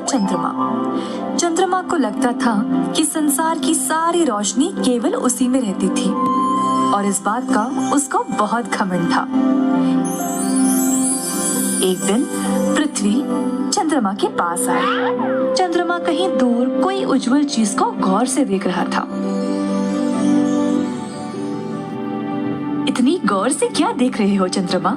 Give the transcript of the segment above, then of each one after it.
चंद्रमा। चंद्रमा को लगता था कि संसार की सारी रोशनी केवल उसी में रहती थी और इस बात का उसको बहुत घमंड था। एक दिन पृथ्वी चंद्रमा के पास आई। चंद्रमा कहीं दूर कोई उज्जवल चीज को गौर से देख रहा था। इतनी गौर से क्या देख रहे हो चंद्रमा?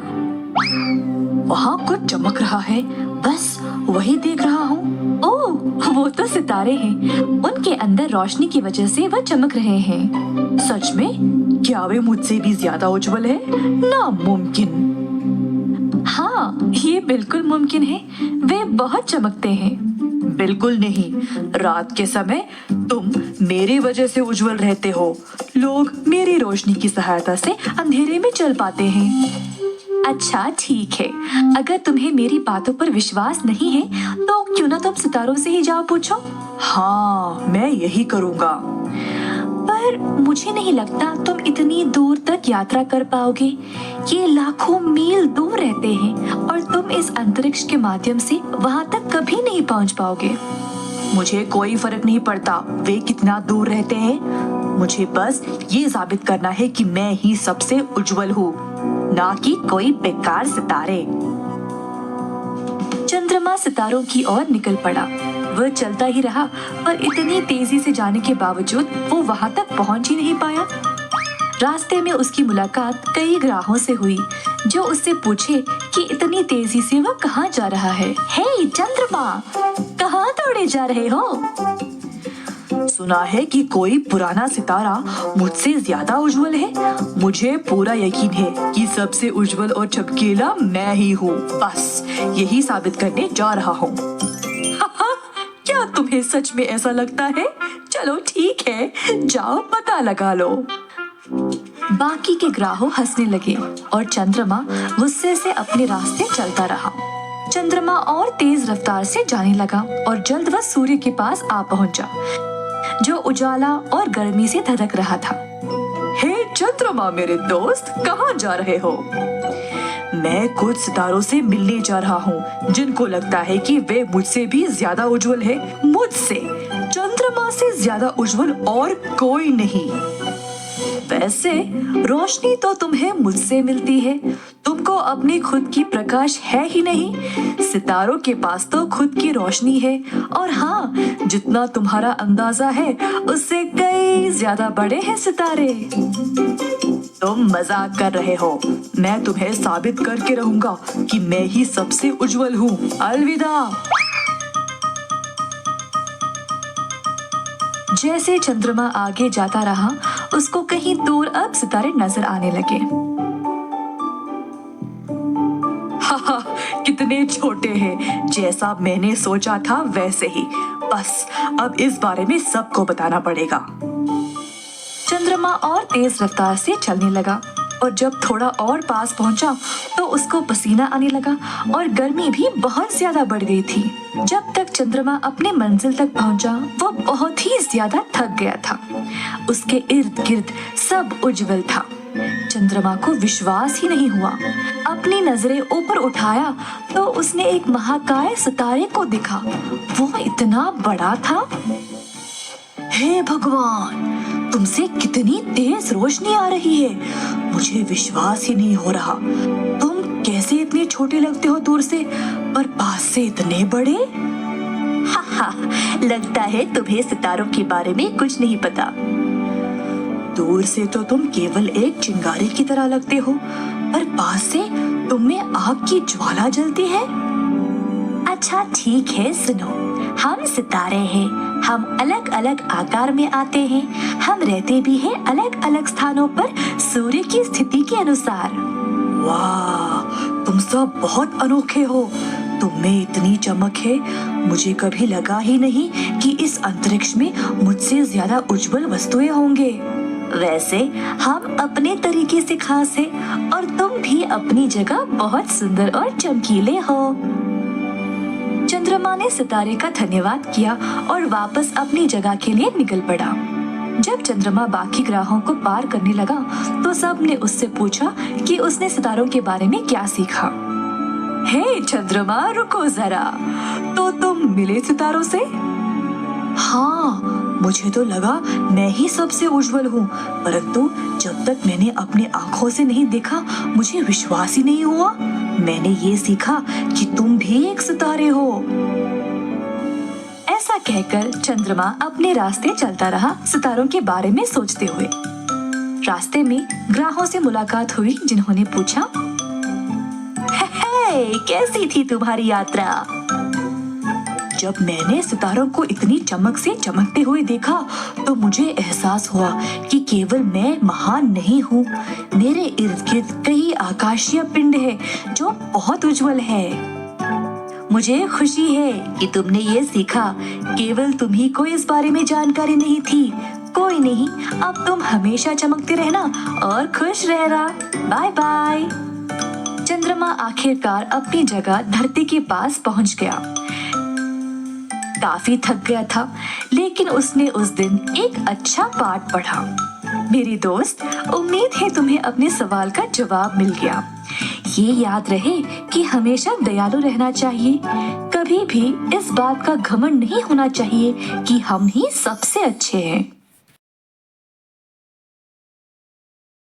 वहाँ कुछ चमक रहा है, बस वही देख रहा हूँ। ओह, वो तो सितारे हैं। उनके अंदर रोशनी की वजह से वह चमक रहे हैं। सच में? क्या वे मुझसे भी ज्यादा उज्जवल है? नामुमकिन। हाँ, ये बिल्कुल मुमकिन है। वे बहुत चमकते हैं। बिल्कुल नहीं, रात के समय तुम मेरी वजह से उज्जवल रहते हो। लोग मेरी रोशनी की सहायता से अंधेरे में चल पाते हैं। अच्छा ठीक है, अगर तुम्हें मेरी बातों पर विश्वास नहीं है तो क्यों ना तुम सितारों से ही जाओ पूछो। हाँ, मैं यही करूँगा। पर मुझे नहीं लगता तुम इतनी दूर तक यात्रा कर पाओगे। ये लाखों मील दूर रहते हैं और तुम इस अंतरिक्ष के माध्यम से वहाँ तक कभी नहीं पहुँच पाओगे। मुझे कोई फर्क नहीं पड़ता वे कितना दूर रहते हैं। मुझे बस ये साबित करना है कि मैं ही सबसे उज्जवल हूँ, ना कि कोई बेकार सितारे। चंद्रमा सितारों की ओर निकल पड़ा। वह चलता ही रहा, पर इतनी तेजी से जाने के बावजूद वो वहां तक पहुंच ही नहीं पाया। रास्ते में उसकी मुलाकात कई ग्राहों से हुई, जो उससे पूछे कि इतनी तेजी से वह कहाँ जा रहा है। हे चंद्रमा, कहाँ दौड़े जा रहे हो? सुना है कि कोई पुराना सितारा मुझसे ज्यादा उज्जवल है। मुझे पूरा यकीन है कि सबसे उज्जवल और चमकीला मैं ही हूँ। बस यही साबित करने जा रहा हूँ। क्या तुम्हें सच में ऐसा लगता है? चलो ठीक है, जाओ पता लगा लो। बाकी के ग्राहक हंसने लगे और चंद्रमा गुस्से से अपने रास्ते चलता रहा। चंद्रमा और तेज रफ्तार से जाने लगा और जल्द वह सूर्य के पास आ पहुंचा, जो उजाला और गर्मी से धधक रहा था। हे चंद्रमा मेरे दोस्त, कहाँ जा रहे हो? मैं कुछ सितारों से मिलने जा रहा हूँ, जिनको लगता है कि वे मुझसे भी ज्यादा उज्जवल है। मुझसे, चंद्रमा से ज्यादा उज्जवल और कोई नहीं। वैसे रोशनी तो तुम्हें मुझसे मिलती है, तुमको अपनी खुद की प्रकाश है ही नहीं। सितारों के पास तो खुद की रोशनी है, और हाँ, जितना तुम्हारा अंदाजा है उससे कई ज्यादा बड़े हैं सितारे। तुम मजाक कर रहे हो। मैं तुम्हें साबित करके रहूंगा कि मैं ही सबसे उज्जवल हूँ। अलविदा। जैसे चंद्रमा आगे जाता रहा, उसको कहीं दूर अब सितारे नजर आने लगे। हा, कितने छोटे हैं। जैसा मैंने सोचा था वैसे ही। बस अब इस बारे में सबको बताना पड़ेगा। चंद्रमा और तेज रफ्तार से चलने लगा और जब थोड़ा और पास पहुंचा तो उसको पसीना आने लगा और गर्मी भी बहुत ज्यादा बढ़ गई थी। जब तक चंद्रमा अपने मंजिल तक पहुंचा, वो बहुत ही ज्यादा थक गया था। उसके इर्द गिर्द सब उज्जवल था। चंद्रमा को विश्वास ही नहीं हुआ। अपनी नजरें ऊपर उठाया तो उसने एक महाकाय सितारे को देखा। वो इतना बड़ा था। हे भगवान, तुमसे कितनी तेज रोशनी आ रही है। मुझे विश्वास ही नहीं हो रहा। तुम कैसे इतने छोटे लगते हो दूर से, पर पास से इतने बड़े? हा, लगता है तुम्हें सितारों के बारे में कुछ नहीं पता। दूर से तो तुम केवल एक चिंगारी की तरह लगते हो, पर पास से तुम में आग की ज्वाला जलती है। अच्छा ठीक है, सुनो, हम सितारे हैं। हम अलग अलग आकार में आते हैं। हम रहते भी हैं अलग अलग स्थानों पर सूर्य की स्थिति के अनुसार। वाह, तुम सब बहुत अनोखे हो। तुम में इतनी चमक है, मुझे कभी लगा ही नहीं कि इस अंतरिक्ष में मुझसे ज्यादा उज्जवल वस्तुएं होंगे। वैसे हम अपने तरीके से खास हैं और तुम भी अपनी जगह बहुत सुंदर और चमकीले हो। चंद्रमा ने सितारे का धन्यवाद किया और वापस अपनी जगह के लिए निकल पड़ा। जब चंद्रमा बाकी ग्रहों को पार करने लगा तो सब ने उससे पूछा कि उसने सितारों के बारे में क्या सीखा। हे चंद्रमा, रुको जरा, तो तुम मिले सितारों से? हाँ, मुझे तो लगा मैं ही सबसे उज्जवल हूँ, परंतु जब तक मैंने अपनी आंखों से नहीं देखा मुझे विश्वास ही नहीं हुआ। मैंने ये सीखा कि तुम भी एक सितारे हो। ऐसा कहकर चंद्रमा अपने रास्ते चलता रहा, सितारों के बारे में सोचते हुए। रास्ते में ग्राहों से मुलाकात हुई, जिन्होंने पूछा, हे, कैसी थी तुम्हारी यात्रा? जब मैंने सितारों को इतनी चमक से चमकते हुए देखा तो मुझे एहसास हुआ कि केवल मैं महान नहीं हूँ, मेरे इर्द गिर्द कई आकाशीय पिंड है जो बहुत उज्जवल है। मुझे खुशी है कि तुमने ये सीखा, केवल तुम्ही को इस बारे में जानकारी नहीं थी। कोई नहीं, अब तुम हमेशा चमकते रहना और खुश रहना। Bye bye. चंद्रमा आखिरकार अपनी जगह धरती के पास पहुंच गया। काफी थक गया था, लेकिन उसने उस दिन एक अच्छा पाठ पढ़ा। मेरी दोस्त, उम्मीद है तुम्हें अपने सवाल का जवाब मिल गया। ये याद रहे कि हमेशा दयालु रहना चाहिए। कभी भी इस बात का घमंड नहीं होना चाहिए कि हम ही सबसे अच्छे हैं।